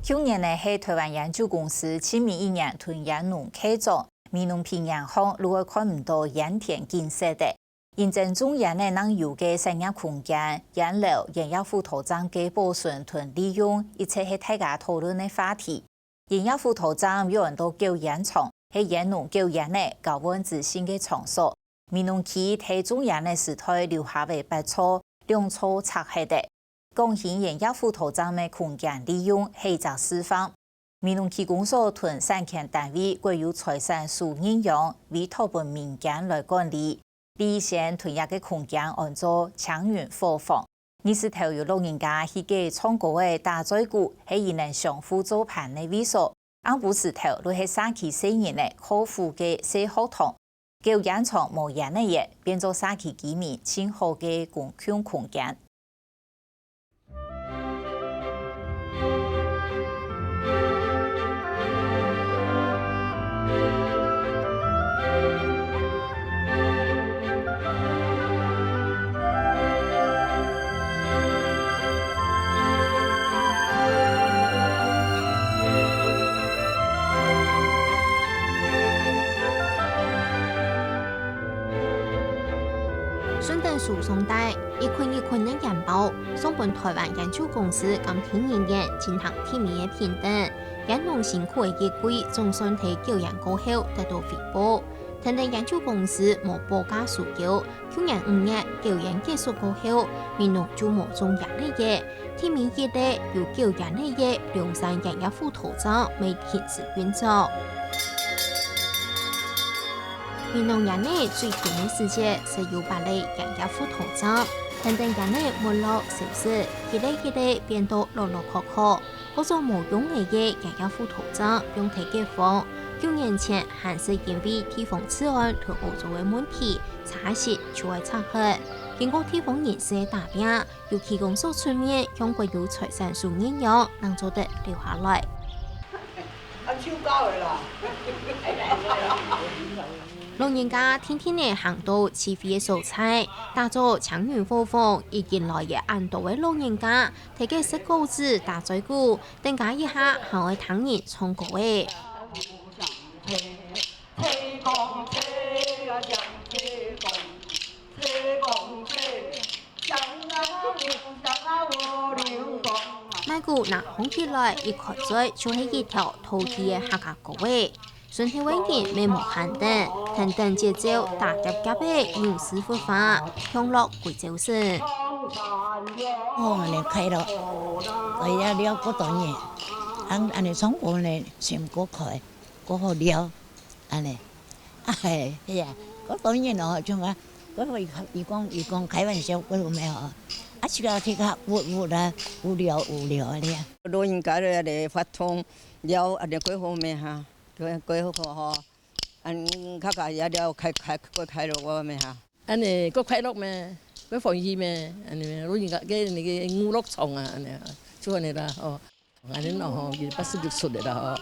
去年呢，係台灣研究公司701年屯研農開咗美濃平原項，如果看唔到鹽田建設的，認證中研呢能有嘅產業空間、養料、鹽業副土壤嘅保存同利用，一切係大家討論嘅話題。鹽業副土壤有人到舊鹽場，係鹽農舊鹽呢高溫自信嘅場所。美濃區喺中研嘅時代留下嘅白草、糧草拆下的。貢獻鹽業副土壤的空間利用係一個示範。美濃區公所同產權單位歸有財產屬應用，為討本民間來管理。第一線屯業嘅空間按照強源貨房。二是頭有老人家去給創國嘅大嘴鼓，係以能相互做伴嘅位所。啱不是頭，都係三期4年嘅可付嘅小學堂。舊鹽場無鹽嘅嘢，變做三期居民親好嘅共享空間。順德樹松帶一捆的鹽包，送本台灣研究公司今天人進行田面嘅評等，鹽農辛苦嘅結果總算喺9年過後得到回報。但係研究公司無報價數據，去年5月9年結束過後，美濃就無種鹽嘅嘢，田面一帶有9鹽嘅嘢，兩山鹽業副土壤未停止運作。美濃鹽內最甜的時節是有8類鹽業副土壤，但係鹽內沒落消失，一類變到落殼殼，嗰種無用嘅嘢鹽業副土壤用嚟解放。9年前還是因為地方治安同歐洲嘅問題，查實就會拆開。經過地方人士嘅打拼，尤其公所出面向國有財產屬應用，能做得留下來。老人家天天嚟行到吃肥嘅蔬菜，打造強源貨房，已經來嘅按多位老人家，睇嘅食稿子、打嘴鼓，等下一下還會聽人唱歌嘅。賣鼓拿紅起來，一開嘴就係一條土地嘅客家歌位。順天穩健未無限等，騰騰節奏打夾夾嘅牛師傅法，向落貴州市。我哋開了，佢也了嗰段嘢，安尼從我哋全國開，嗰個了，安尼，係呀，嗰段嘢咯，仲話嗰個義工開玩笑嗰個咩嗬，啊，主要睇下活啦，無聊咧。老人家嚟發通了，安尼幾好咩嚇？幾好嗬，客家也了開落個咩嚇？安尼個快樂咩？個歡喜咩？安尼老人家嘅那個娛樂場啊，安尼就安尼啦，哦，安尼咯嗬，佢80歲嚟啦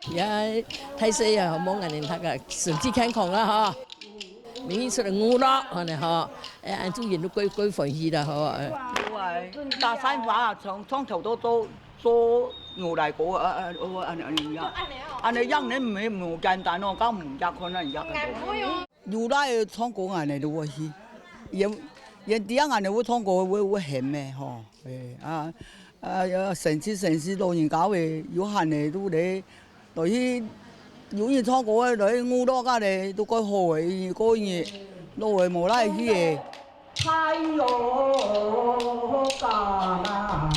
嗬，也睇死啊，冇安尼他個身體健康啦嗬，明顯出嚟娛樂安尼嗬，按住人都幾歡喜啦嗬。大山話從頭到做牛奶果安尼樣呢唔簡單咯，咁唔入可能入。牛奶創果安尼都會去，人啲安尼會創果會鹹咩嗬？城市老人家嘅有限嘅都嚟，來去有人創果來牛奶家嚟都該好嘅，嗰嘢攞嚟冇拉去嘅。太陽大。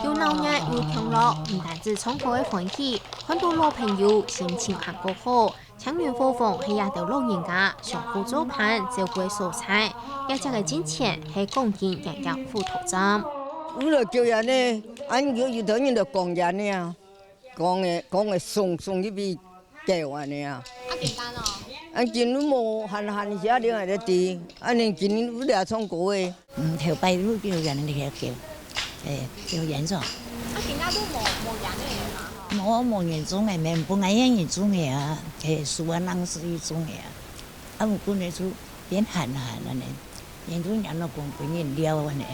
有老人有聽落，唔單止唱歌嘅歡喜，很多老朋友心情還過好。強源貨房係亞洲老人家相互做伴，照顧蔬菜，一隻嘅金錢係貢獻鹽業副土壤。我來叫人呢，俺有等人就講人呢啊，講嘅送呢邊叫人呢啊。簡單咯。anh chín nó mồ hành giá đi ngoài đó thì anh chín nó đã xong cổ ấy. Theo bay lúc kêu gần thì kêu dẫn rồi. Hiện nay都冇人嚟嘛？冇人種嘅，咪本來人種嘅啊，樹啊，人是種嘅啊，啊唔管你種變閒啦呢，研究人都讲本人了呢，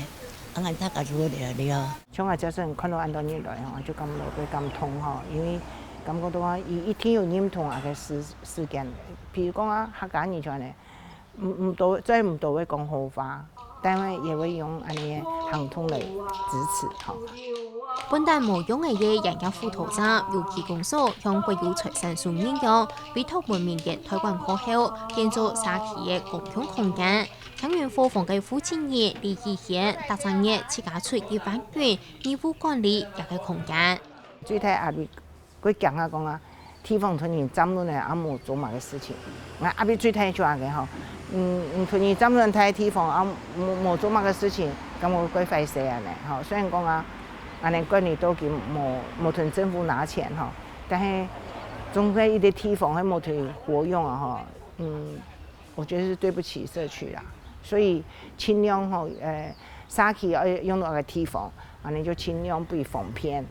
俺他家做的了。像我这阵看到安多日来吼，就感觉佢咁痛吼，因为感觉到啊，伊一天有忍痛啊个事件，譬如讲啊，客家人像呢，唔到再唔到会讲好话，但系也会用安尼行通来支持吼。本地无用嘅嘢人家副图章，尤其公所向国有财产署面向委托文明嘅推广过后，建造社区嘅共享空间。长远伙房嘅附近业李义贤达成业自家出嘅版权义务管理一个空间。最睇阿邊佢講啊講啊，地方團員爭論咧阿冇做埋嘅事情，我阿邊最睇就係嘅吼，團員爭論睇地方啊冇做埋嘅事情，咁我鬼費事啊咧，吼，雖然講啊，安尼管理都叫冇同政府拿錢吼，但係總歸一啲地方係冇同活用啊吼，我覺得是對不起社區啦，所以盡量吼社區要用到個地方，安尼就盡量不封偏。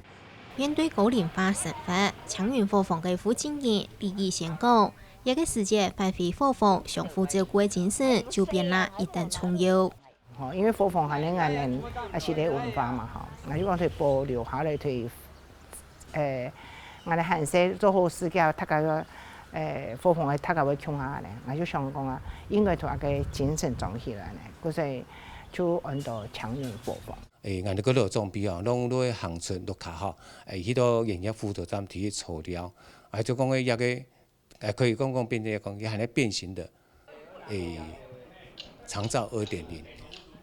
面對高齡化生活，長遠伙房嘅附近業利益先講，一個世界發揮伙房相互照顧嘅精神，就變啦一等重要。因為伙房係你眼人係是啲文化嘛，嚇，如果佢保留下嚟，佢我哋漢社做好事嘅，大家個伙房係大家會強下咧，我就想講啊，應該同一個精神總起來咧，嗰時就按到長遠伙房。俺哋嗰度裝備啊，攏都會行出都較好。迄個營業輔導站提材料，就講一個可以講變成講，也係變形的長照2.0，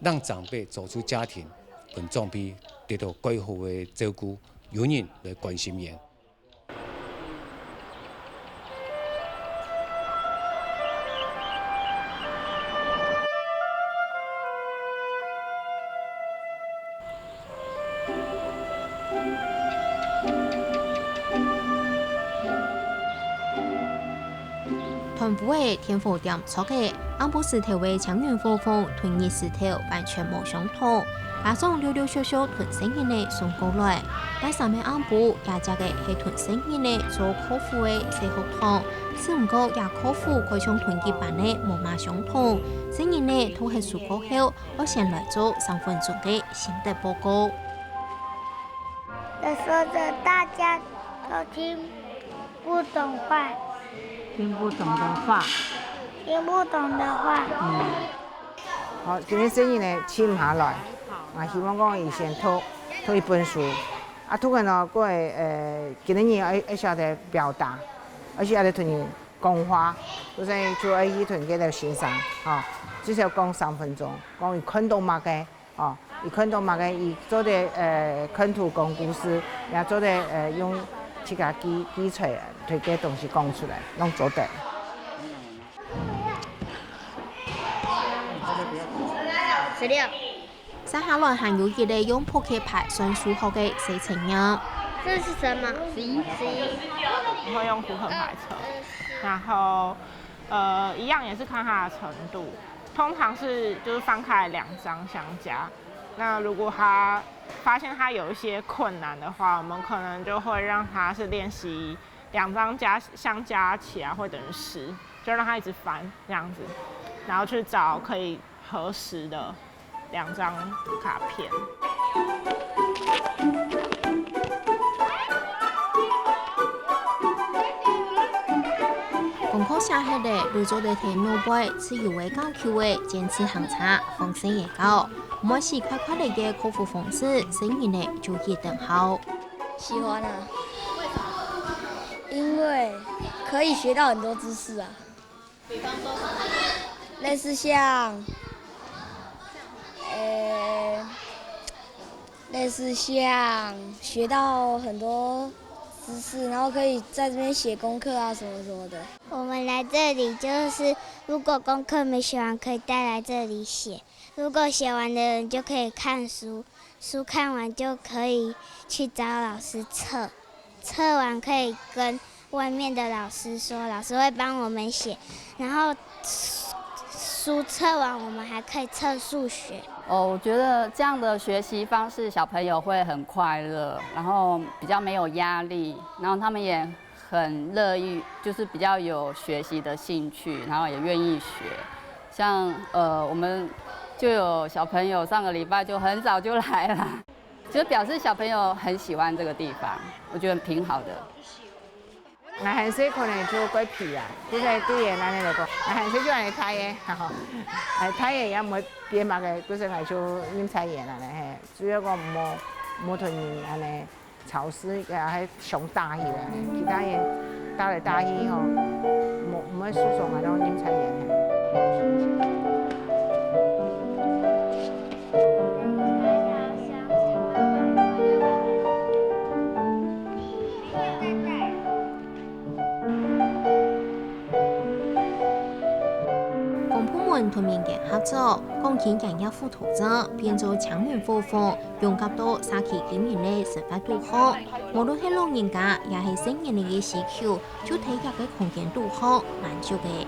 讓長輩走出家庭，跟裝備得到更好嘅照顧，有人來關心伊。团府嘅天火店初嘅安布石頭嘅長遠伙房同熱石頭完全冇相同，那種溜溜小小屯生意嘅送過來，但上面安布也只嘅係屯生意嘅做客戶嘅社學堂，只唔過也客戶佢從團結辦嘅冇嘛相同，生意呢都係數過後，我先來做3分鐘嘅心得報告。我說着大家都聽不懂話。聽不懂的話，聽不懂的話。好，今天生意呢簽下來，我希望講以前讀一本書，讀嘅呢佢今年要曉得表達，而且要得同人講話，所以就要去同佢哋欣賞，至少講3分鐘，講伊看到乜嘅，伊看到乜嘅，伊做啲看圖講故事，也做啲用自家基礎推嘅東西講出來，攏做得。16。接下來還有一個用撲克牌算數學嘅小程序。這是什麼？11。會用撲克牌測，然後一樣也是看它的程度，通常是就是翻開2張相加。那如果他發現他有一些困難的話，我們可能就會讓他是練習2張相加起來會等於10，就讓他一直翻這樣子，然後去找可以合10的2張卡片。功課寫下來，如做的題目背，是有為教求的堅持行查，方式也高。每時快快嚟嘅克服方式，生意呢就一等好。喜歡啊，因為可以學到很多知識啊。比方說類似像，類似像學到很多知識，然後可以在這邊寫功課啊，什麼什麼的。我們來這裡就是，如果功課沒寫完，可以帶來這裡寫。如果寫完的人就可以看書，書看完就可以去找老師測，測完可以跟外面的老師說，老師會幫我們寫。然後書測完，我們還可以測數學。我覺得這樣的學習方式，小朋友會很快樂，然後比較沒有壓力，然後他們也很樂意，就是比較有學習的興趣，然後也願意學。像我們就有小朋友上个礼拜就很早就来了，就表示小朋友很喜欢这个地方，我觉得挺好的。我很细可能就鬼皮啦，就是啲嘢咱嚟講，我很細就係睇嘅，睇嘢也冇變埋嘅，嗰陣係做飲菜嘢啦咧，主要個冇同人安尼潮濕嘅係上大氣啦，其他嘢打嚟打去吼，冇乜輸送喺度飲菜嘢。同民間合作，鋼琴人一副圖則變做強元貨風，用夾到沙期今年嘅18度好。無論係老人家，也係成年嘅需求，就睇入嘅空間度好，滿足嘅。